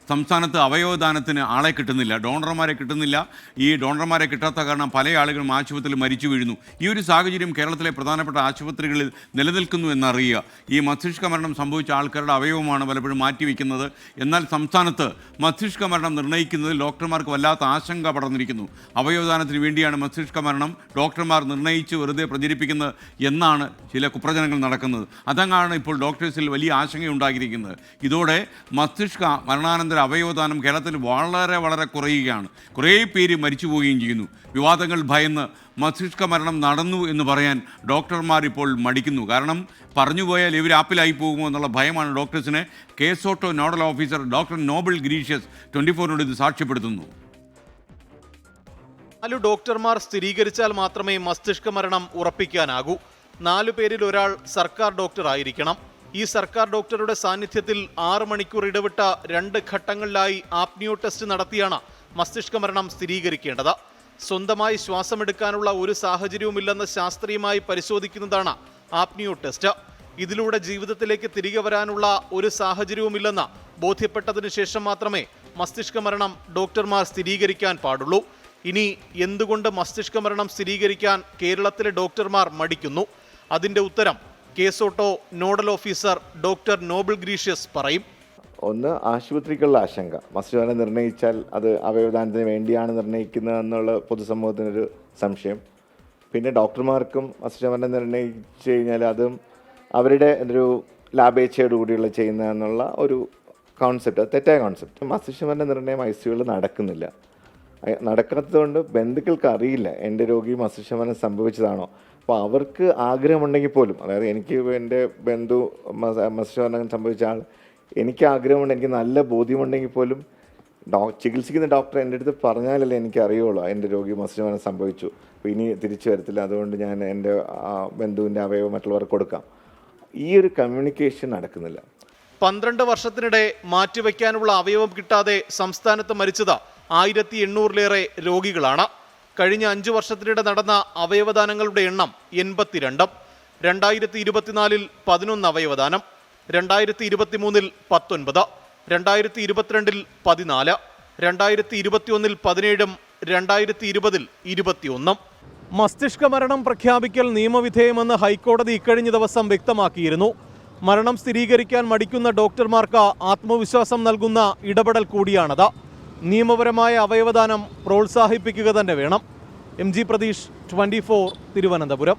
സംസ്ഥാനത്ത് അവയവദാനത്തിന് ആളെ കിട്ടുന്നില്ല, ഡോണർമാരെ കിട്ടുന്നില്ല. ഈ ഡോണർമാരെ കിട്ടാത്ത കാരണം പല ആളുകളും ആശുപത്രിയിൽ മരിച്ചു വീഴുന്നു. ഈ ഒരു സാഹചര്യം കേരളത്തിലെ പ്രധാനപ്പെട്ട ആശുപത്രികളിൽ നിലനിൽക്കുന്നു എന്നറിയുക. ഈ മസ്തിഷ്ക മരണം സംഭവിച്ച ആൾക്കാരുടെ അവയവമാണ് പലപ്പോഴും മാറ്റിവെക്കുന്നത്. എന്നാൽ സംസ്ഥാനത്ത് മസ്തിഷ്ക മരണം നിർണ്ണയിക്കുന്നതിൽ ഡോക്ടർമാർക്ക് വല്ലാത്ത ആശങ്ക പടർന്നിരിക്കുന്നു. അവയവദാനത്തിന് വേണ്ടിയാണ് മസ്തിഷ്ക മരണം ഡോക്ടർമാർ നിർണ്ണയിച്ച് വെറുതെ പ്രചരിപ്പിക്കുന്നത് എന്നാണ് ചില കുപ്രചനങ്ങൾ നടക്കുന്നത്. അതങ്ങാണ് ഇപ്പോൾ ഡോക്ടേഴ്സിൽ വലിയ ആശങ്കയുണ്ടാക്കിയിരിക്കുന്നത്. ഇതോടെ മസ്തിഷ്ക മരണാനന്തര അവയവദാനം കേരളത്തിൽ വളരെ കുറയുകയാണ്. കുറേ പേര് മരിച്ചു പോവുകയും ചെയ്യുന്നു. വിവാദങ്ങൾ ഭയന്ന് മസ്തിഷ്ക മരണം നടന്നു എന്ന് പറയാൻ ഡോക്ടർമാർ ഇപ്പോൾ മടിക്കുന്നു. കാരണം പറഞ്ഞുപോയാൽ ഇവർ ആപ്പിലായി പോകുമോ എന്നുള്ള ഭയമാണ് ഡോക്ടേഴ്സിനെ. KSOTTO nodal officer doctor Noble Gracious 24 ഇത് സാക്ഷ്യപ്പെടുത്തുന്നു. 4 ഡോക്ടർമാർ സ്ഥിരീകരിച്ചാൽ മാത്രമേ മസ്തിഷ്ക മരണം ഉറപ്പിക്കാനാകൂ. 4 പേരിൽ ഒരാൾ സർക്കാർ ഡോക്ടർ ആയിരിക്കണം. ഈ സർക്കാർ ഡോക്ടറുടെ സാന്നിധ്യത്തിൽ 6 മണിക്കൂർ ഇടവിട്ട 2 ഘട്ടങ്ങളിലായി ആപ്നിയോ ടെസ്റ്റ് നടത്തിയാണ് മസ്തിഷ്ക മരണം സ്ഥിരീകരിക്കേണ്ടത്. സ്വന്തമായി ശ്വാസമെടുക്കാനുള്ള ഒരു സാഹചര്യവുമില്ലെന്ന് ശാസ്ത്രീയമായി പരിശോധിക്കുന്നതാണ് ആപ്നിയോ ടെസ്റ്റ്. ഇതിലൂടെ ജീവിതത്തിലേക്ക് തിരികെ വരാനുള്ള ഒരു സാഹചര്യവുമില്ലെന്ന് ബോധ്യപ്പെട്ടതിന് ശേഷം മാത്രമേ മസ്തിഷ്ക മരണം ഡോക്ടർമാർ സ്ഥിരീകരിക്കാൻ പാടുള്ളൂ. ഇനി എന്തുകൊണ്ട് മസ്തിഷ്ക മരണം സ്ഥിരീകരിക്കാൻ കേരളത്തിലെ ഡോക്ടർമാർ മടിക്കുന്നു? അതിന്റെ ഉത്തരം KSOTTO nodal officer doctor Noble Gracious പറയും. ഒന്ന്, ആശുപത്രിക്കുള്ള ആശങ്ക. മസ്തിഷ്ക നിർണ്ണയിച്ചാൽ അത് അവയവദാനത്തിന് വേണ്ടിയാണ് നിർണ്ണയിക്കുന്നത് എന്നുള്ള പൊതുസമൂഹത്തിനൊരു സംശയം. പിന്നെ ഡോക്ടർമാർക്കും മസ്തിഷ്ക മരണം നിർണ്ണയിച്ചു കഴിഞ്ഞാൽ അതും അവരുടെ ഒരു ലാഭേച്ഛയോടുകൂടിയുള്ള ചെയ്യുന്ന എന്നുള്ള ഒരു കോൺസെപ്റ്റ്, തെറ്റായ കോൺസെപ്റ്റ്. മസ്തിഷ്ക മരണ നിർണ്ണയം ICUകളിൽ നടക്കാത്തതുകൊണ്ട് ബന്ധുക്കൾക്ക് അറിയില്ല എൻ്റെ രോഗി മസ്തിഷ്ക മരണം സംഭവിച്ചതാണോ. അപ്പോൾ അവർക്ക് ആഗ്രഹമുണ്ടെങ്കിൽ പോലും, അതായത് എനിക്ക് എൻ്റെ ബന്ധു മസ്തിഷ്ക മരണം സംഭവിച്ച ആൾ, എനിക്ക് ആഗ്രഹമുണ്ട്, എനിക്ക് നല്ല ബോധ്യമുണ്ടെങ്കിൽ പോലും ചികിത്സിക്കുന്ന ഡോക്ടർ എൻ്റെ അടുത്ത് പറഞ്ഞാലല്ലേ എനിക്ക് അറിയുള്ളൂ എൻ്റെ രോഗി മസ്തിഷ്ക മരണം സംഭവിച്ചു, അപ്പോൾ ഇനി തിരിച്ചു വരത്തില്ല, അതുകൊണ്ട് ഞാൻ എൻ്റെ ബന്ധുവിൻ്റെ അവയവം മറ്റുള്ളവർക്ക് കൊടുക്കാം. ഈ ഒരു കമ്മ്യൂണിക്കേഷൻ നടക്കുന്നില്ല. 12 വർഷത്തിനിടെ മാറ്റിവെക്കാനുള്ള അവയവം കിട്ടാതെ സംസ്ഥാനത്ത് മരിച്ചത് 1800-ലേറെ രോഗികളാണ്. കഴിഞ്ഞ 5 വർഷത്തിനിടെ നടന്ന അവയവദാനങ്ങളുടെ എണ്ണം 82. 2024 11 അവയവദാനം, 2023 19, 2022 14, 2021 17, 2020 21. മസ്തിഷ്ക മരണം പ്രഖ്യാപിക്കൽ നിയമവിധേയമെന്ന് ഹൈക്കോടതി ഇക്കഴിഞ്ഞ ദിവസം വ്യക്തമാക്കിയിരുന്നു. മരണം സ്ഥിരീകരിക്കാൻ മടിക്കുന്ന ഡോക്ടർമാർക്ക് ആത്മവിശ്വാസം നൽകുന്ന ഇടപെടൽ കൂടിയാണത്. നിയമപരമായ അവയവദാനം പ്രോത്സാഹിപ്പിക്കുക തന്നെ വേണം. MG പ്രതീഷ്, 24, തിരുവനന്തപുരം.